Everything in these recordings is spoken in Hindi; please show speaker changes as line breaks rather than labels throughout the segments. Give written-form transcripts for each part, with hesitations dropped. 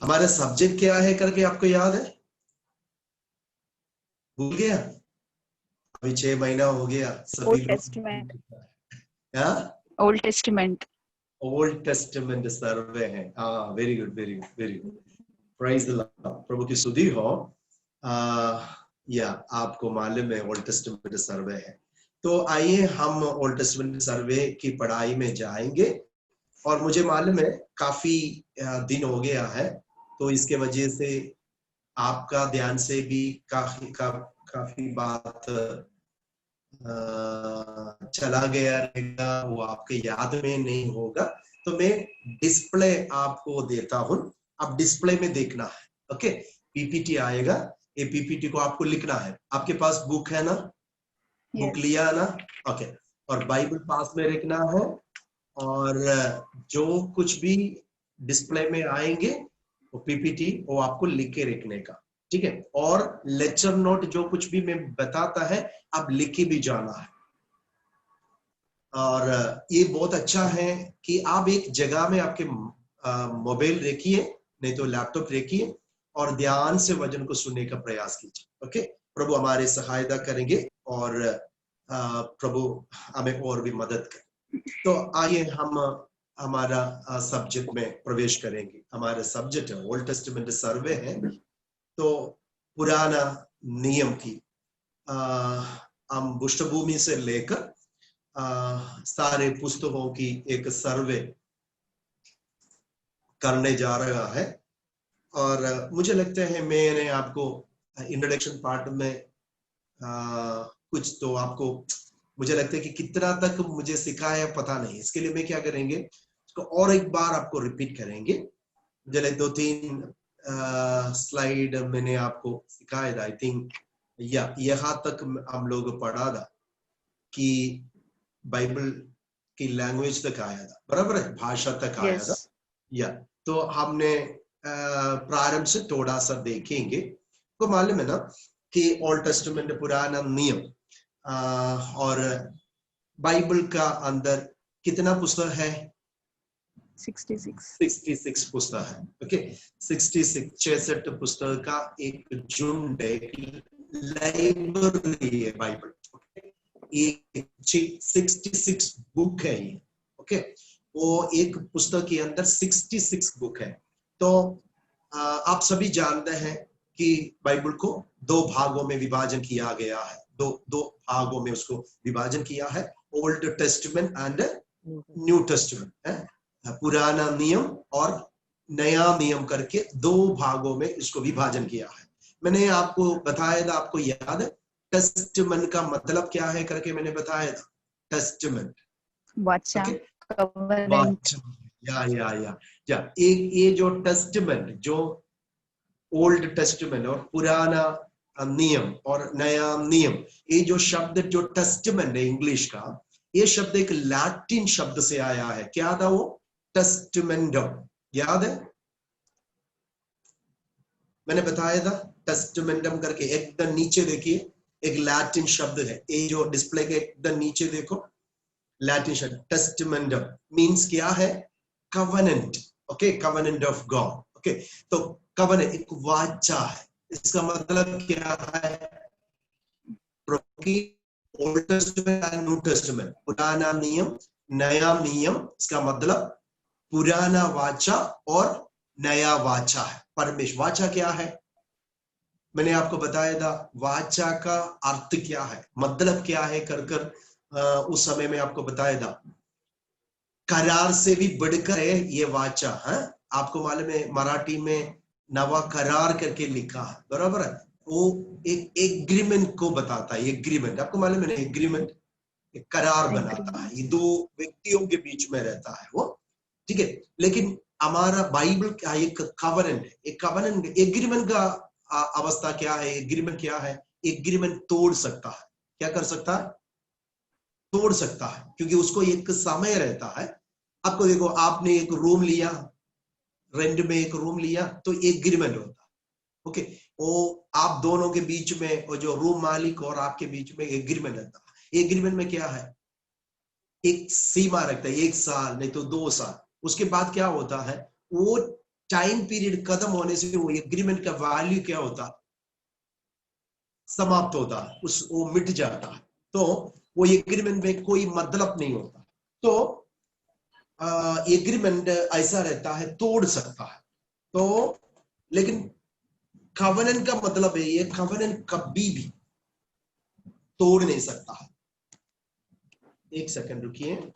हमारा सब्जेक्ट क्या है करके आपको याद है? भूल गया? अभी 6 महीना हो गया, सभी
ओल्ड टेस्टमेंट।
क्या?
Old testament.
Old testament survey है। हाँ, very good, very good, very good. Praise the lord, प्रभु की स्तुति हो। या आपको मालूम है ओल्ड टेस्टमेंट सर्वे है, तो आइए हम ओल्ड टेस्टमेंट सर्वे की पढ़ाई में जाएंगे। और मुझे मालूम है काफी दिन हो गया है, तो इसके वजह से आपका ध्यान से भी काफी बात चला गया रहेगा, वो आपके याद में नहीं होगा। तो मैं डिस्प्ले आपको देता हूं, अब डिस्प्ले में देखना है। ओके, पीपीटी आएगा, ये पीपीटी को आपको लिखना है। आपके पास बुक है ना? बुक लिया ना? ओके, और बाइबल पास में रखना है, और जो कुछ भी डिस्प्ले में आएंगे वो पीपीटी वो आपको लिख के रखने का, ठीक है? और लेक्चर नोट जो कुछ भी मैं बताता है आप लिख के भी जाना है। और ये बहुत अच्छा है कि आप एक जगह में आपके मोबाइल रखिए, नहीं तो लैपटॉप रखिए, और ध्यान से वचन को सुनने का प्रयास कीजिए। ओके, प्रभु हमारे सहायता करेंगे, और प्रभु हमें और भी मदद करें। तो आइए हम हमारा सब्जेक्ट में प्रवेश करेंगे। हमारा सब्जेक्ट है ओल्ड टेस्टामेंट सर्वे है, तो पुराना नियम की हम पृष्ठभूमि से लेकर सारे पुस्तकों की एक सर्वे करने जा रहा है। और मुझे लगता है मैंने आपको इंट्रोडक्शन पार्ट में कुछ तो आपको, मुझे लगता है कि कितना तक मुझे सिखाया पता नहीं, इसके लिए मैं क्या करेंगे, इसको और एक बार आपको रिपीट करेंगे। मुझे लगता 2-3 स्लाइड मैंने आपको सिखाया था, आई थिंक, या यहाँ तक हम लोग पढ़ा था कि बाइबल की लैंग्वेज तक आया था, बराबर है, भाषा तक आया था। या तो हमने प्रारंभ से थोड़ा सा देखेंगे। को मालूम है ना कि ओल्ड टेस्टामेंट पुराना नियम, और बाइबल का अंदर कितना पुस्तक है? 66 पुस्तक है। ओके, 66 पुस्तक का एक झुंड है, लाइब्रेरी है बाइबल। 66 बुक है ये। ओके, वो एक पुस्तक के अंदर 66 बुक है। तो आप सभी जानते हैं कि बाइबल को 2 भागों में विभाजन किया गया है, दो भागों में उसको विभाजन किया है, old testament and new testament, पुराना नियम और नया नियम करके 2 भागों में इसको विभाजन किया है। मैंने आपको बताया था, आपको याद है टेस्टमेंट का मतलब क्या है करके मैंने बताया था? टेस्टमेंट
वाचा, कवेनेंट।
या एक ये जो टेस्टमेंट, जो ओल्ड टेस्टमेंट और पुराना नियम और नया नियम, ये जो शब्द जो टेस्टमेंट है इंग्लिश का, ये शब्द एक लैटिन शब्द से आया है। क्या था वो? टेस्टमेंटम, याद है? मैंने बताया था टेस्टमेंटम करके। एकदम नीचे देखिए, एक लैटिन शब्द है, ये जो डिस्प्ले के एकदम नीचे देखो, लैटिन शब्द टेस्टमेंटम मींस क्या है? Covenant. Okay, covenant of God. Okay, तो कवेनेंट एक वाचा है। इसका मतलब क्या है? Old testament and new testament, पुराना नियम नया नियम, इसका मतलब पुराना वाचा और नया वाचा है। परमेश्वर वाचा क्या है? मैंने आपको बताया था वाचा का अर्थ क्या है, मतलब क्या है कर कर उस समय में आपको बताया था। करार से भी बढ़कर है ये वाचा है। आपको मालूम है मराठी में नवा करार करके लिखा है, बराबर है? वो एक एग्रीमेंट को बताता है। एग्रीमेंट आपको मालूम है ना, एग्रीमेंट एक करार बनाता है, ये 2 व्यक्तियों के बीच में रहता है वो, ठीक है? लेकिन हमारा बाइबल का एक कवरेंट है, एक कवरेंट एग्रीमेंट का अवस्था क्या है? एग्रीमेंट क्या है? एग्रीमेंट तोड़ सकता है। क्या कर सकता है? तोड़ सकता है, क्योंकि उसको एक समय रहता है। आपको देखो, आपने एक रूम लिया, रेंट में एक रूम लिया, तो एग्रीमेंट होता है। ओके, वो आप दोनों के बीच में, वो जो रूम मालिक और आपके बीच में एग्रीमेंट रहता है। एग्रीमेंट में क्या है? एक सीमा रखता है, 1 साल नहीं तो 2 साल। उसके बाद क्या होता है? वो टाइम पीरियड खत्म होने से वो एग्रीमेंट का वैल्यू क्या होता, समाप्त होता है, उस वो मिट जाता है, तो वो एग्रीमेंट में कोई मतलब नहीं होता। तो एग्रीमेंट ऐसा रहता है, तोड़ सकता है। तो लेकिन कवनेंट का मतलब है, ये कवनेंट कभी भी तोड़ नहीं सकता है। एक सेकंड रुकिए।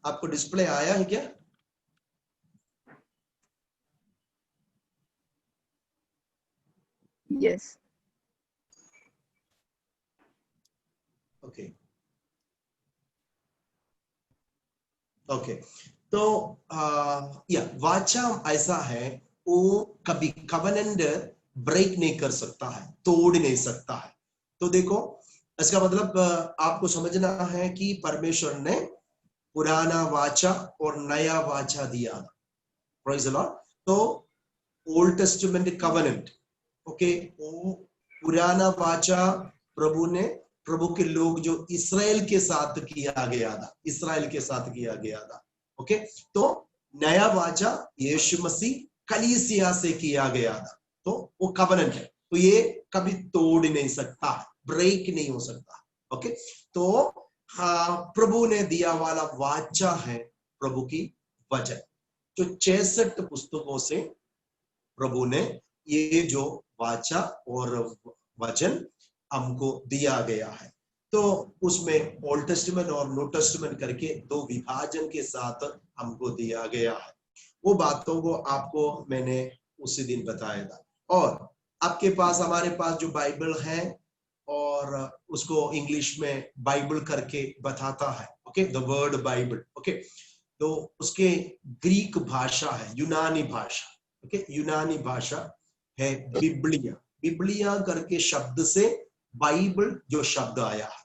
आपको डिस्प्ले आया है क्या?
Yes.
Okay okay. तो या वाचा ऐसा है, वो कभी कवनेंट ब्रेक नहीं कर सकता है, तोड़ नहीं सकता है। तो देखो, इसका मतलब आपको समझना है कि परमेश्वर ने पुराना वाचा और नया वाचा दिया। Praise the Lord. तो ओल्ड टेस्टामेंट कवनेंट, ओके, वो पुराना वाचा प्रभु ने, प्रभु के लोग जो इस्राएल के साथ किया गया था, इस्राएल के साथ किया गया था। ओके, तो नया वाचा यीशु मसीह कलीसिया से किया गया था, तो वो कवनेंट है, तो ये कभी तोड़ नहीं सकता, ब्रेक नहीं हो सकता। ओके, तो हाँ, प्रभु ने दिया वाला वाचा है प्रभु की वचन, जो 66 पुस्तकों से प्रभु ने ये जो वाचा और वचन हमको दिया गया है। तो उसमें ओल्ड टेस्टामेंट और न्यू टेस्टामेंट करके दो विभाजन के साथ हमको दिया गया है। वो बातों को आपको मैंने उसी दिन बताया था। और आपके पास, हमारे पास जो बाइबल है, और उसको इंग्लिश में बाइबल करके बताता है, okay, the word Bible. Okay, तो उसके ग्रीक भाषा है, यूनानी भाषा, ओके, यूनानी भाषा है बिब्लिया। बिब्लिया करके शब्द से बाइबल जो शब्द आया है,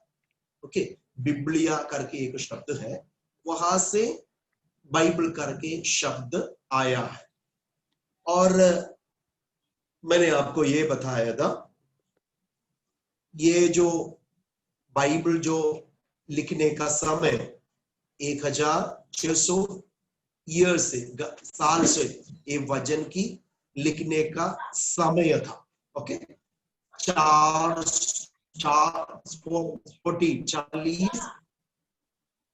ओके, बिब्लिया करके एक शब्द है, वहां से बाइबल करके शब्द आया है। और मैंने आपको ये बताया था, ये जो बाइबल जो लिखने का समय 1600 ईयर से, साल से ये वचन की लिखने का समय था। ओके, 40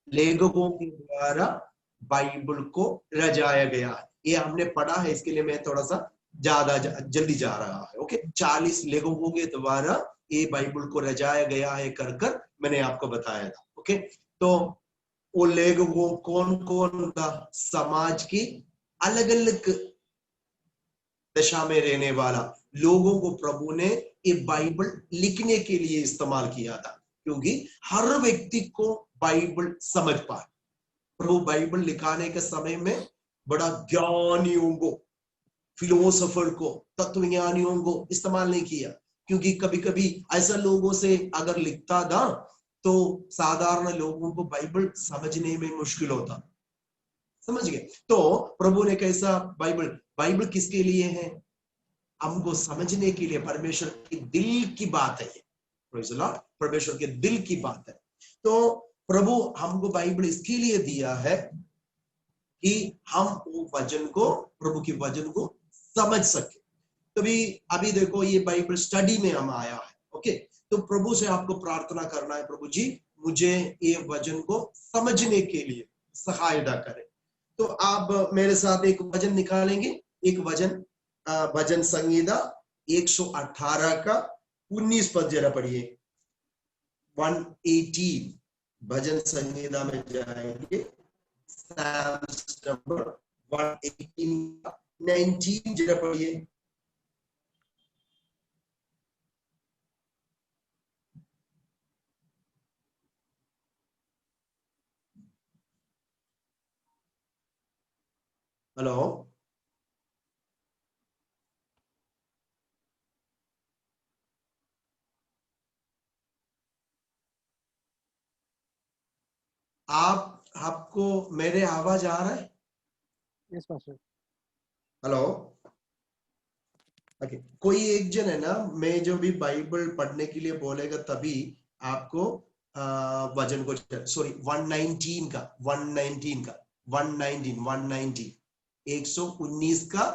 लेखकों के द्वारा बाइबल को रचाया गया है। ये हमने पढ़ा है, इसके लिए मैं थोड़ा सा ज्यादा जल्दी जा रहा है। ओके, 40 लेखकों के द्वारा ये बाइबल को रचाया गया है कर कर मैंने आपको बताया था। ओके, तो वो लेखकों कौन कौन था, समाज की अलग अलग दशा में रहने वाला लोगों को प्रभु ने ये बाइबल लिखने के लिए इस्तेमाल किया था, क्योंकि हर व्यक्ति को बाइबल समझ पाए। प्रभु बाइबल लिखाने के समय में बड़ा ज्ञानियों को, फिलोसोफर को, तत्वज्ञानियों को इस्तेमाल नहीं किया, क्योंकि कभी कभी ऐसा लोगों से अगर लिखता था तो साधारण लोगों को बाइबल समझने में मुश्किल होता। समझ गए? तो प्रभु ने कैसा बाइबल, बाइबल किसके लिए है, हमको समझने के लिए, परमेश्वर के दिल की बात है ये। प्रेज़ द लॉर्ड, परमेश्वर के दिल की बात है। तो प्रभु हमको बाइबल इसके लिए दिया है कि हम वो वचन को, प्रभु के वचन को समझ सके। तभी अभी देखो, ये बाइबल स्टडी में हम आया है। ओके, तो प्रभु से आपको प्रार्थना करना है, प्रभु जी मुझे ये वचन को समझने के लिए सहायता करें। तो आप मेरे साथ एक वचन निकालेंगे, एक वचन, भजन संहिता 118 का 19 पद जरा पढ़िए। 118 भजन संहिता में जाएंगे, साम्स नंबर 118 19 जरा पढ़िए। हेलो, आपको मेरे आवाज आ रहा है?
Yes, Pastor.
हेलो, ओके, कोई एक जन है ना, मैं जो भी बाइबल पढ़ने के लिए बोलेगा तभी आपको वजन को, सॉरी 119 का 119 का 119 119 का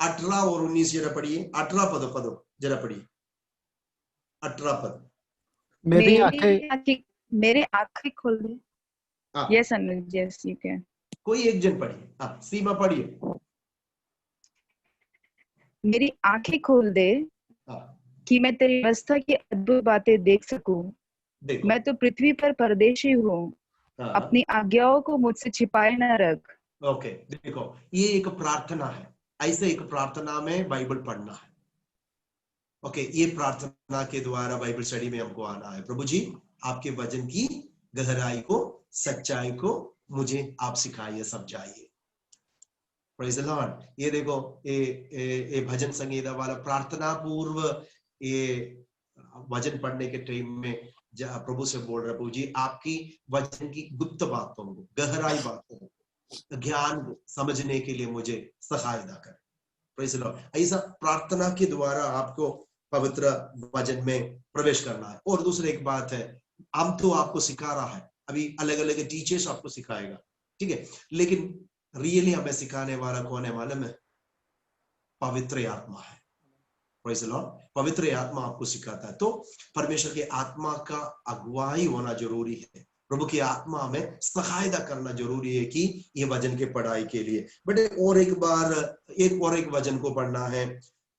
18 और 19 जरा पढ़िए, 18 पद पदो जरा पढ़िए, 18 पद।
मेरी आंखें
मेरे आंखें खोल दे।
हाँ,
yes Anuj, yes you can.
कोई एक जन पढ़िए। हाँ, सीमा पढ़िए।
मेरी आंखें खोल दे
हाँ,
कि मैं तेरी व्यवस्था की अद्भुत बातें देख सकूं।
देखो।
मैं तो पृथ्वी पर परदेशी हूँ,
हाँ,
अपनी आज्ञाओं को मुझसे छिपाए न रख।
ओके, देखो, ये एक प्रार्थना है। ऐसे एक प्रार्थना में बाइबल पढ़ना है। ओके, ये प्रार्थना के द्वारा बाइबल स्टडी में हमको आना है। प्रभु जी, आपके वचन की गहराई को, सच्चाई को मुझे आप सिखाइए, समझाइए। Praise the Lord. ये देखो, ये भजन संगीता वाला प्रार्थना पूर्व ये वचन पढ़ने के टाइम में प्रभु से बोल रहा, प्रभु जी आपकी वचन की गुप्त बातों को, गहराई बातों को, ज्ञान को समझने के लिए मुझे सहायता कर। Praise the Lord. ऐसा प्रार्थना के द्वारा आपको पवित्र वचन में प्रवेश करना है। और दूसरी एक बात है, हम तो आपको सिखा रहा है, अभी अलग अलग टीचर्स आपको सिखाएगा, ठीक है, लेकिन रियली हमें सिखाने वाला कौन है मालूम है? पवित्र आत्मा है। Praise the Lord. पवित्र आत्मा आपको सिखाता है। तो परमेश्वर के आत्मा का अगुवाई होना जरूरी है। प्रभु की आत्मा में सहायता करना जरूरी है कि ये वचन के पढ़ाई के लिए। बट और एक बार एक वचन को पढ़ना है।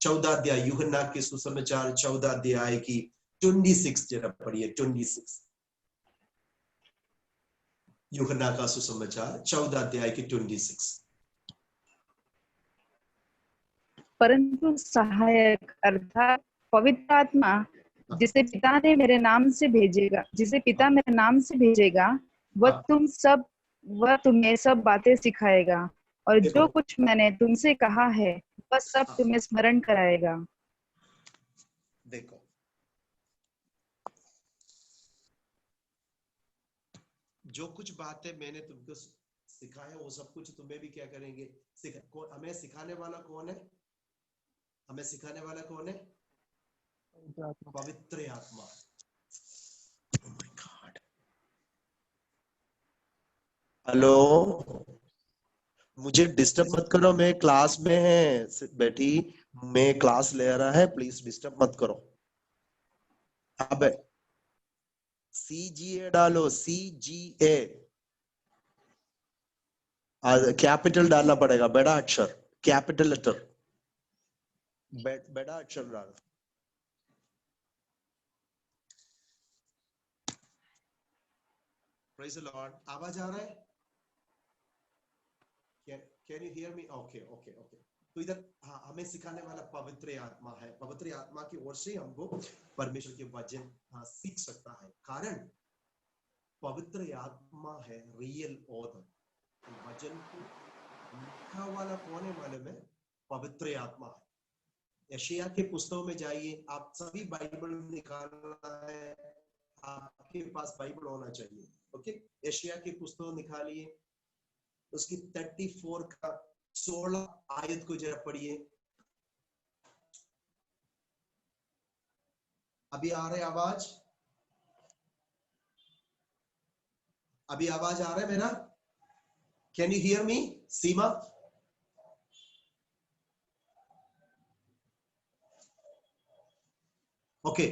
14 अध्याय, यूहन्ना के सुसमाचार 14 अध्याय की 26 जरा पढ़िए। 26, यूहन्ना का सुसमाचार 14 अध्याय की 26।
परंतु सहायक अर्थात पवित्र आत्मा जिसे पिता ने मेरे नाम से भेजेगा, जिसे पिता मेरे नाम से भेजेगा, वह तुम्हें सब बातें सिखाएगा और जो कुछ मैंने तुमसे कहा है वह सब तुम्हें स्मरण कराएगा।
देखो, जो कुछ बातें मैंने तुमको सिखाया वो सब कुछ तुम्हें भी क्या करेंगे, हमें सिखाने वाला कौन है? हमें सिखाने वाला कौन है? पवित्र आत्मा। Oh my God. हेलो, मुझे डिस्टर्ब मत करो, मैं क्लास में है बैठी, मैं क्लास ले रहा है, प्लीज डिस्टर्ब मत करो। अब CGA डालो, CGA, कैपिटल डालना पड़ेगा, बड़ा अक्षर, कैपिटल लेटर, बड़ा अक्षर डालो। Praise the Lord. आवाज आ रहा है? Can you hear me? Okay, okay, okay. तो इधर हमें सिखाने वाला पवित्र आत्मा है। पवित्र आत्मा की ओर से हमको परमेश्वर के वचन सीख सकता है। कारण पवित्र आत्मा है रियल ऑथर। वचन को लिखा वाला कौन है मालूम है? पवित्र आत्मा है। यशायाह के पुस्तकों में जाइए, आप सभी बाइबल निकालना है, आपके पास बाइबल होना चाहिए। ओके, यशायाह की पुस्तक निकालिए, उसकी 34 का 16 आयत को जरा पढ़िए। अभी आ रहा है आवाज? अभी आवाज आ रहा है मेरा? Can you hear me Seema? Okay,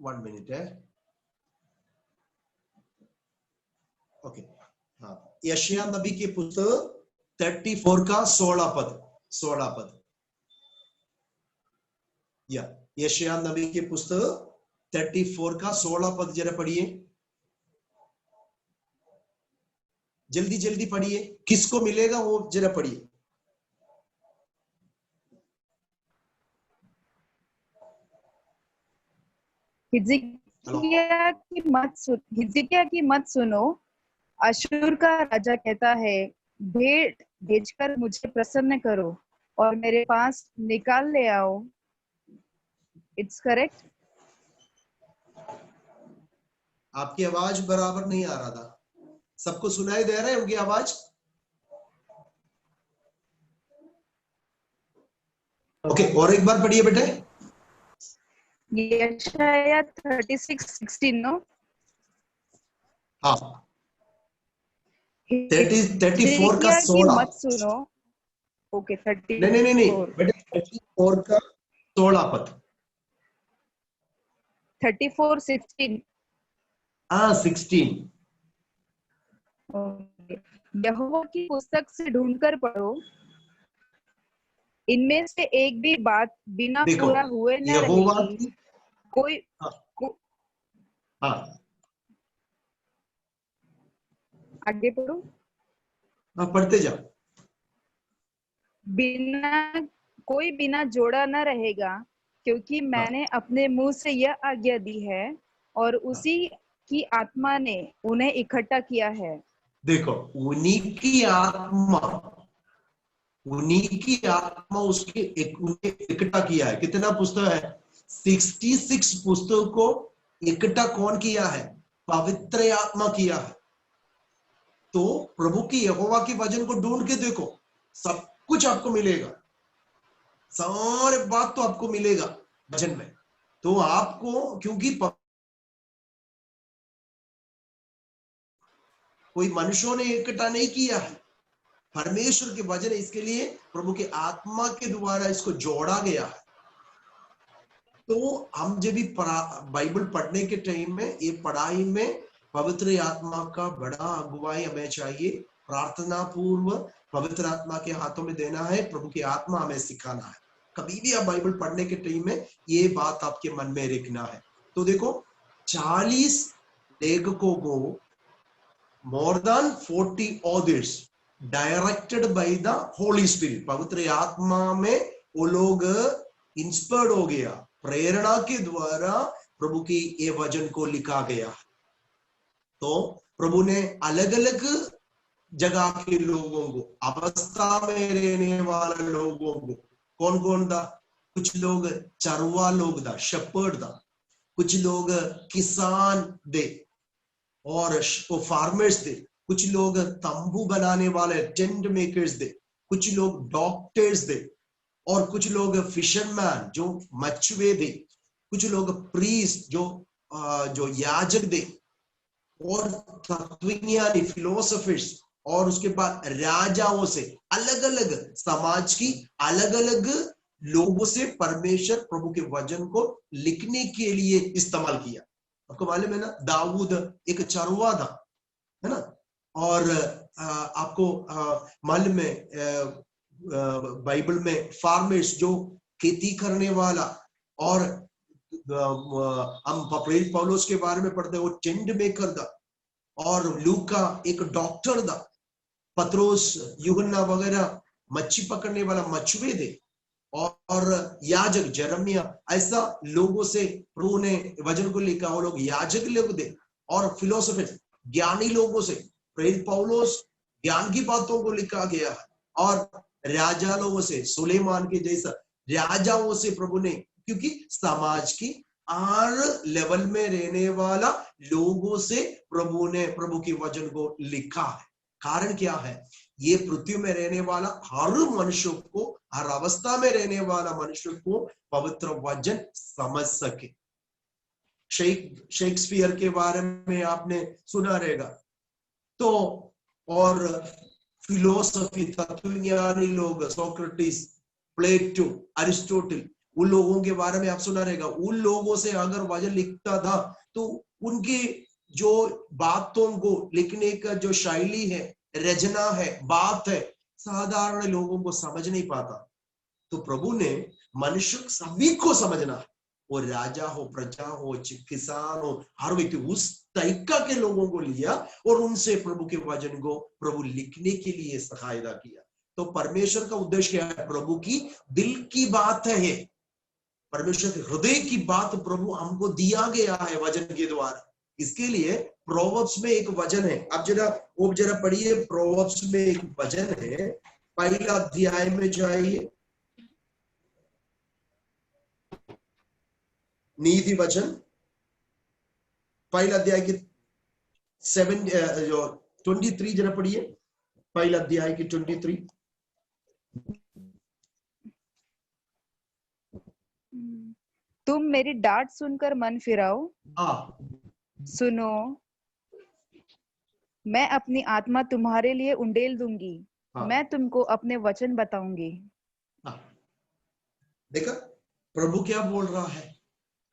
1 minute है। ओके, हाँ, यशायाह नबी की पुस्तक 34 का 16 पद, 16 पद, या यशायाह नबी की पुस्तक 34 का 16 पद जरा पढ़िए, जल्दी जल्दी पढ़िए, किसको मिलेगा वो जरा पढ़िए।
हिजकिय्याह की मत सुनो। अशूर का राजा कहता है, भेड़ भेजकर मुझे प्रसन्न करो और मेरे पास निकाल ले आओ। It's correct?
आपकी आवाज बराबर नहीं आ रहा था। सबको सुनाई दे रहा है उनकी आवाज? ओके, और एक बार पढ़िए बेटे।
यशाया 36:16 नो।
हाँ, 34 का
हिजकिय्याह की
16।
मत सुनो। ओके,
नहीं नहीं नहीं नहीं
34
बेटे, 34 का 16 पद।
34:16।
हाँ, 16।
ओके। यहोवा की पुस्तक से ढूंढकर पढ़ो, इनमें से एक भी बात बिना
देखो,
पूरा हुए न
यहोवा
रहेगी।
की,
कोई
हाँ
को,
हाँ
आगे पढ़ो।
हाँ, पढ़ते जाओ।
बिना कोई बिना जोड़ा न रहेगा, क्योंकि
हाँ
मैंने अपने मुंह से यह आज्ञा दी है और
हाँ,
उसी की आत्मा ने उन्हें इकट्ठा किया है।
देखो, उन्हीं की आत्मा, उन्हीं की आत्मा उसके उन्हें इकट्ठा किया है। कितना पुस्तक है? 66 पुस्तकों को इकट्ठा कौन किया है? पवित्र आत्मा किया है। तो प्रभु की, यहोवा के वचन को ढूंढ के देखो, सब कुछ आपको मिलेगा, सारे बात तो आपको मिलेगा वचन में। तो आपको, क्योंकि कोई मनुष्यों ने इकट्ठा नहीं किया है, परमेश्वर के वचन, इसके लिए प्रभु के आत्मा के द्वारा इसको जोड़ा गया है। तो हम जब भी बाइबल पढ़ने के टाइम में, ये पढ़ाई में पवित्र आत्मा का बड़ा अगुवाई हमें चाहिए। प्रार्थना पूर्व पवित्र आत्मा के हाथों में देना है, प्रभु की आत्मा हमें सिखाना है। कभी भी आप बाइबल पढ़ने के टाइम में ये बात आपके मन में रखना है। तो देखो, 40 लेखकों को, more than 40 authors directed by the Holi spirit, पवित्र आत्मा में वो लोग इंस्पायर्ड हो गया, प्रेरणा के द्वारा प्रभु की ये वचन को लिखा गया। तो प्रभु ने अलग अलग जगह के लोगों को, अवस्था में रहने वाले लोगों को, कौन कौन था? कुछ लोग चरवा लोग था, शेपर्ड था। कुछ लोग किसान थे और वो फार्मर्स थे। कुछ लोग तंबू बनाने वाले टेंट मेकर्स थे। कुछ लोग डॉक्टर्स थे और कुछ लोग फिशरमैन जो मछुए थे। कुछ लोग प्रीस्ट जो याजक थे और तत्वज्ञानी फिलोसफर्स। और उसके बाद राजाओं से, अलग अलग समाज की अलग अलग लोगों से परमेश्वर प्रभु के वचन को लिखने के लिए इस्तेमाल किया। आपको मालूम है ना, दाऊद एक चरवा था, है ना। और आपको मालूम है, बाइबल में फार्मर्स जो खेती करने वाला, और हम प्रेरित पौलुस के बारे में पढ़ते हैं, वो टेंट मेकर था। और लूका एक डॉक्टर था। पत्रोस, यूहन्ना वगैरह मच्छी पकड़ने वाला मछुए थे। और याजक जरमिया, ऐसा लोगों से प्रभु ने वचन को लिखा। वो लोग याजक लोग थे। और फिलोसफर, ज्ञानी लोगों से प्रेरित पौलुस ज्ञान की बातों को लिखा गया है। और राजा लोगों से, सुलेमान के जैसा राजाओं से प्रभु ने, क्योंकि समाज की हर लेवल में रहने वाला लोगों से प्रभु ने प्रभु के वचन को लिखा है। कारण क्या है? ये पृथ्वी में रहने वाला हर मनुष्य को, हर अवस्था में रहने वाला मनुष्य को पवित्र वचन समझ सके। शेक्सपियर के बारे में आपने सुना रहेगा। तो और फिलोसफी, तत्वज्ञानी लोग, सोक्रेटिस, प्लेटो, अरिस्टोटल, उन लोगों के बारे में आप सुना रहेगा। उन लोगों से अगर वचन लिखता था तो उनकी जो बातों को लिखने का जो शैली है, रचना है, बात है, साधारण लोगों को समझ नहीं पाता। तो प्रभु ने मनुष्य सभी को समझना है, वो राजा हो, प्रजा हो, किसान हो, हर व्यक्ति, उस तरीका के लोगों को लिया और उनसे प्रभु के वचन को प्रभु लिखने के लिए सहायता किया। तो परमेश्वर का उद्देश्य क्या है? प्रभु की दिल की बात है, परमेश्वर के हृदय की बात प्रभु हमको दिया गया है वचन के द्वारा। इसके लिए प्रोवर्ब्स में एक वचन है, आप जरा पढ़िए। प्रोवर्ब्स में एक वचन है, पहला अध्याय में जाइए, नीति वचन, पहला अध्याय की 23 जरा पढ़िए। पहला अध्याय की 23।
तुम मेरी डांट सुनकर मन फिराओ,
हाँ,
सुनो मैं अपनी आत्मा तुम्हारे लिए उंडेल दूंगी,
हाँ,
मैं तुमको अपने वचन बताऊंगी।
हाँ। देखा प्रभु क्या बोल रहा है,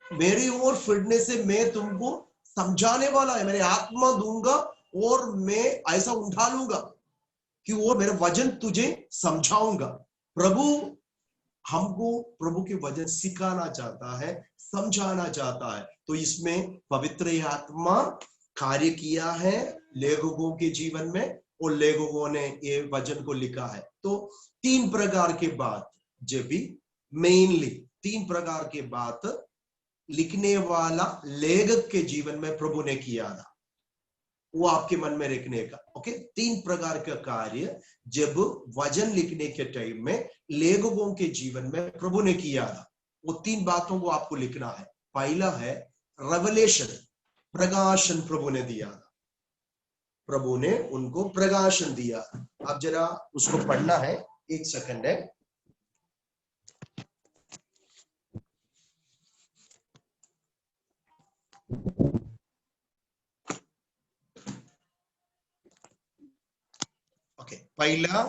मेरी ओर फिरने से मैं तुमको समझाने वाला है, मेरी आत्मा दूंगा और मैं ऐसा उठा लूंगा कि वो मेरे वचन तुझे समझाऊंगा। प्रभु हमको प्रभु के वचन सिखाना चाहता है, समझाना चाहता है। तो इसमें पवित्र आत्मा कार्य किया है लेखकों के जीवन में, और लेखकों ने ये वचन को लिखा है। तो 3 प्रकार के बात, जो भी मेनली 3 प्रकार के बात लिखने वाला लेखक के जीवन में प्रभु ने किया था, वो आपके मन में रखने का। ओके, 3 प्रकार का कार्य जब वचन लिखने के टाइम में लेखकों के जीवन में प्रभु ने किया था, वो 3 बातों को आपको लिखना है। पहला है रेवलेशन, प्रकाशन प्रभु ने दिया था, प्रभु ने उनको प्रकाशन दिया। अब जरा उसको पढ़ना है, 1 सेकंड है। ओके, पहला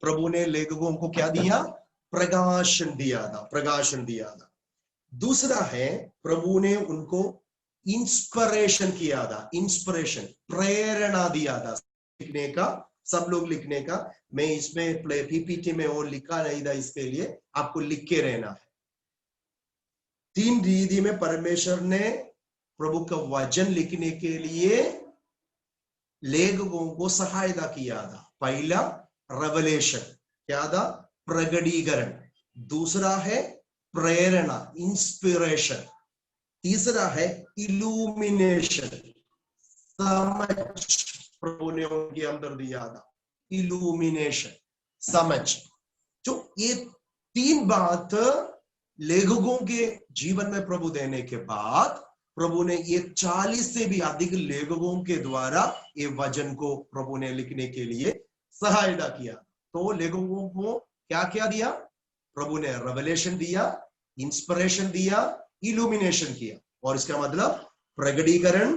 प्रभु ने लेखकों को क्या दिया, प्रकाशन दिया था, प्रकाशन दिया था। दूसरा है प्रभु ने उनको इंस्पिरेशन किया था, इंस्पिरेशन प्रेरणा दिया था लिखने का, सब लोग लिखने का। मैं इसमें पीपीटी में और लिखा नहीं था, इसके लिए आपको लिख के रहना है। 3 रीति में परमेश्वर ने प्रभु का वचन लिखने के लिए लेखकों को सहायता किया था। पहला रेवलेशन, क्या था, प्रगटीकरण। दूसरा है प्रेरणा, इंस्पिरेशन। तीसरा है इल्यूमिनेशन, समझ प्रभु ने उनके अंदर दिया था, इल्यूमिनेशन, समझ। जो ये 3 बात लेखकों के जीवन में प्रभु देने के बाद प्रभु ने ये 40 से भी अधिक लेखकों के द्वारा ये वचन को प्रभु ने लिखने के लिए सहायता किया। तो लेखकों को क्या क्या दिया, प्रभु ने रेवलेशन दिया, इंस्पिरेशन दिया, इल्यूमिनेशन किया, और इसका मतलब प्रगटीकरण,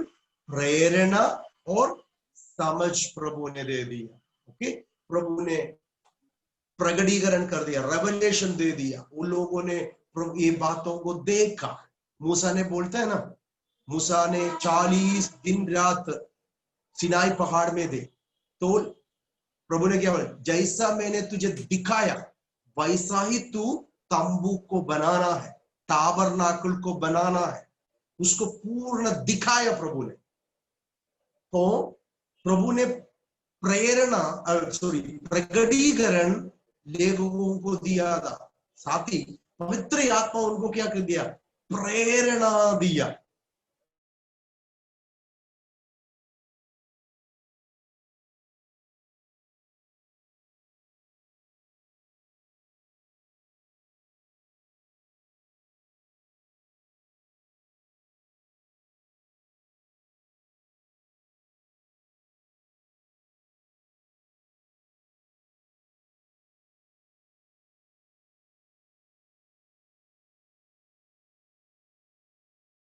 प्रेरणा और समझ प्रभु ने दे दिया। ओके, प्रभु ने प्रगटीकरण कर दिया, रेवलेशन दे दिया। उन लोगों ने ये बातों को देखा। मूसा ने, बोलता है ना, मूसा ने 40 दिन रात सिनाई पहाड़ में थे, तो प्रभु ने क्या बोला, जैसा मैंने तुझे दिखाया वैसा ही तू तंबू को बनाना है, ताबरनाकुल को बनाना है, उसको पूर्ण दिखाया प्रभु ने। तो प्रभु ने प्रेरणा प्रगटीकरण लेखकों को दिया था, साथ ही पवित्र आत्मा उनको क्या कर दिया, प्रेरणा दिया।